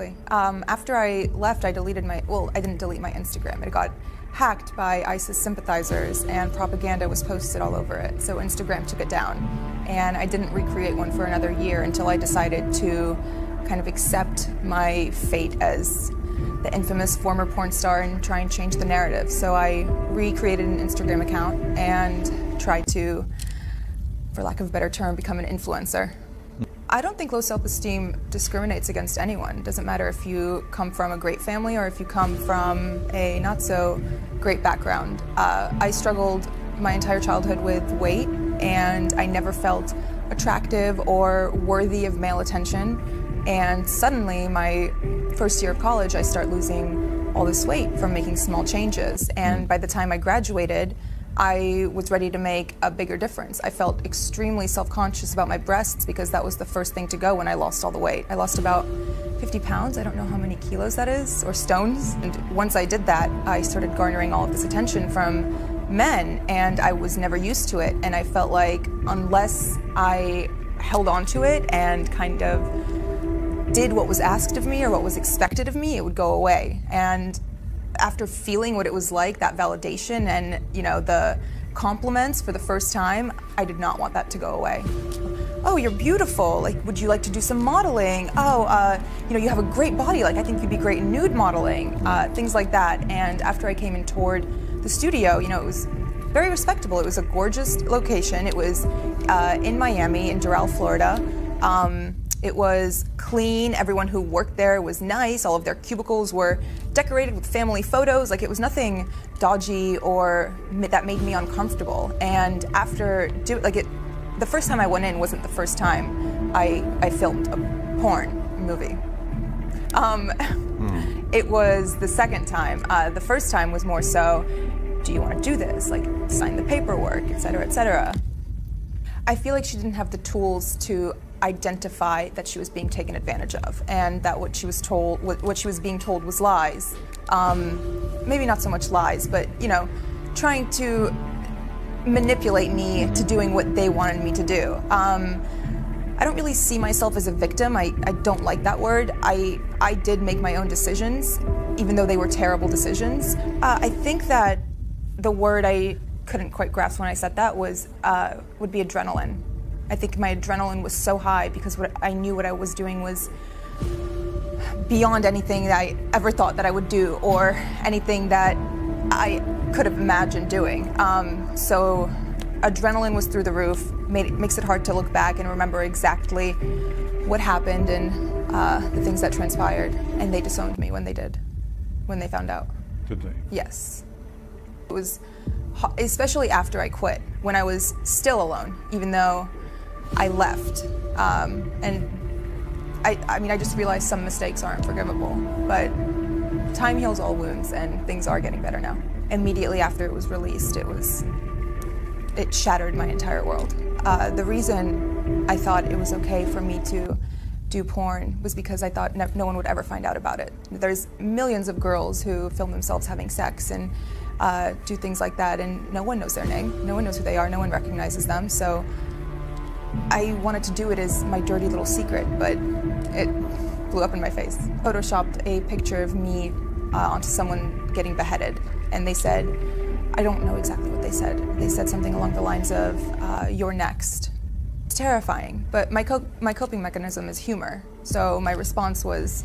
absolutely. After I left, I deleted I didn't delete my Instagram. It got hacked by ISIS sympathizers and propaganda was posted all over it. So Instagram took it down. And I didn't recreate one for another year until I decided to kind of accept my fate as the infamous former porn star and try and change the narrative. So I recreated an Instagram account and tried to, for lack of a better term, become an influencer. I don't think low self-esteem discriminates against anyone. It doesn't matter if you come from a great family or if you come from a not so great background. I struggled my entire childhood with weight, and I never felt attractive or worthy of male attention. And suddenly, my first year of college, I start losing all this weight from making small changes. And by the time I graduated, I was ready to make a bigger difference. I felt extremely self-conscious about my breasts because that was the first thing to go when I lost all the weight. I lost about 50 pounds, I don't know how many kilos that is, or stones. And once I did that, I started garnering all of this attention from men, and I was never used to it. And I felt like unless I held on to it and kind of did what was asked of me or what was expected of me, it would go away. And after feeling what it was like, that validation and, you know, the compliments for the first time, I did not want that to go away. Oh, you're beautiful. Like, would you like to do some modeling? Oh, you know, you have a great body. Like, I think you'd be great in nude modeling. Things like that. And after I came and toured the studio, you know, it was very respectable. It was a gorgeous location. It was in Miami, in Doral, Florida. It was clean. Everyone who worked there was nice. All of their cubicles were decorated with family photos. Like, it was nothing dodgy or that made me uncomfortable. And after the first time I went in wasn't the first time I filmed a porn movie. It was the second time. The first time was more so, do you want to do this? Like, sign the paperwork, et cetera, et cetera. I feel like she didn't have the tools to identify that she was being taken advantage of, and that what she was being told was lies. Maybe not so much lies, but, you know, trying to manipulate me to doing what they wanted me to do. I don't really see myself as a victim. I don't like that word. I did make my own decisions, even though they were terrible decisions. I think that the word I couldn't quite grasp when I said that would be adrenaline. I think my adrenaline was so high because I knew what I was doing was beyond anything that I ever thought that I would do or anything that I could have imagined doing. So adrenaline was through the roof, makes it hard to look back and remember exactly what happened and the things that transpired. And they disowned me when they found out. Did they? Yes. It was, especially after I quit, when I was still alone, even though I left. And I mean, I just realized some mistakes aren't forgivable, but time heals all wounds and things are getting better now. Immediately after it was released, it shattered my entire world. The reason I thought it was okay for me to do porn was because I thought no one would ever find out about it. There's millions of girls who film themselves having sex and do things like that, and no one knows their name, no one knows who they are, no one recognizes them. So I wanted to do it as my dirty little secret, but it blew up in my face. Photoshopped a picture of me onto someone getting beheaded, and they said, I don't know exactly what they said. They said something along the lines of, you're next. It's terrifying, but my coping mechanism is humor. So my response was,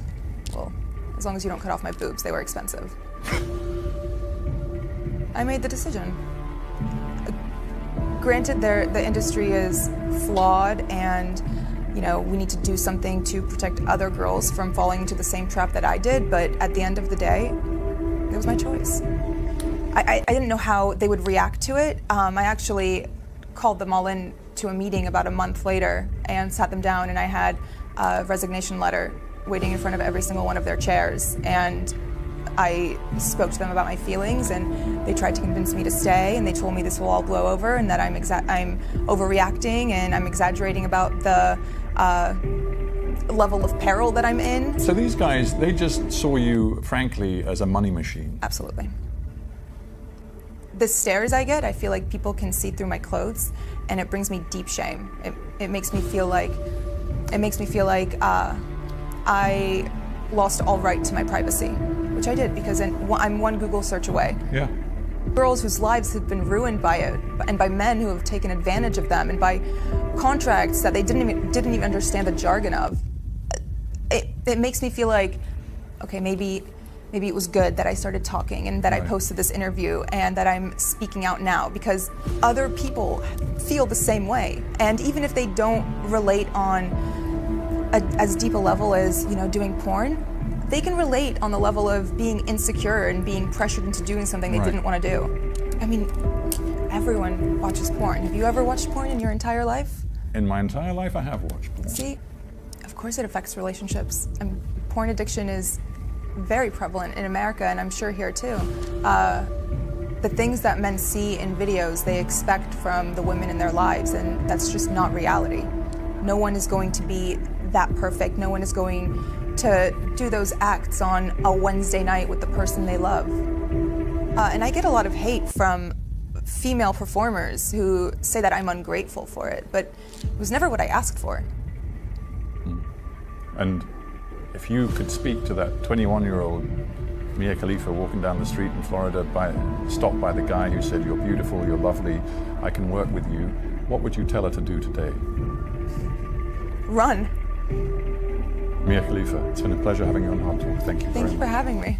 well, as long as you don't cut off my boobs, they were expensive. I made the decision. Granted, the industry is flawed and, you know, we need to do something to protect other girls from falling into the same trap that I did, but at the end of the day, it was my choice. I didn't know how they would react to it. I actually called them all in to a meeting about a month later and sat them down, and I had a resignation letter waiting in front of every single one of their chairs. And I spoke to them about my feelings, and they tried to convince me to stay, and they told me this will all blow over and that I'm overreacting and I'm exaggerating about the level of peril that I'm in. So these guys, they just saw you, frankly, as a money machine. Absolutely. The stares I get, I feel like people can see through my clothes, and it brings me deep shame. It makes me feel like I lost all right to my privacy, which I did because I'm one Google search away. Yeah. Girls whose lives have been ruined by it, and by men who have taken advantage of them, and by contracts that they didn't even understand the jargon of. It makes me feel like, okay, maybe it was good that I started talking and that I posted this interview and that I'm speaking out now, because other people feel the same way. And even if they don't relate on as deep a level as, you know, doing porn, they can relate on the level of being insecure and being pressured into doing something they didn't want to do. I mean, everyone watches porn. Have you ever watched porn in your entire life? In my entire life, I have watched porn. See, of course it affects relationships. Porn addiction is very prevalent in America, and I'm sure here too. The things that men see in videos, they expect from the women in their lives, and that's just not reality. No one is going to be that perfect. No one is going to do those acts on a Wednesday night with the person they love. And I get a lot of hate from female performers who say that I'm ungrateful for it, but it was never what I asked for. And if you could speak to that 21-year-old Mia Khalifa walking down the street in Florida, stopped by the guy who said, "You're beautiful, you're lovely, I can work with you," what would you tell her to do today? Run. Mia Khalifa, it's been a pleasure having you on Hard Talk. Thank you very much. Thank you for having me.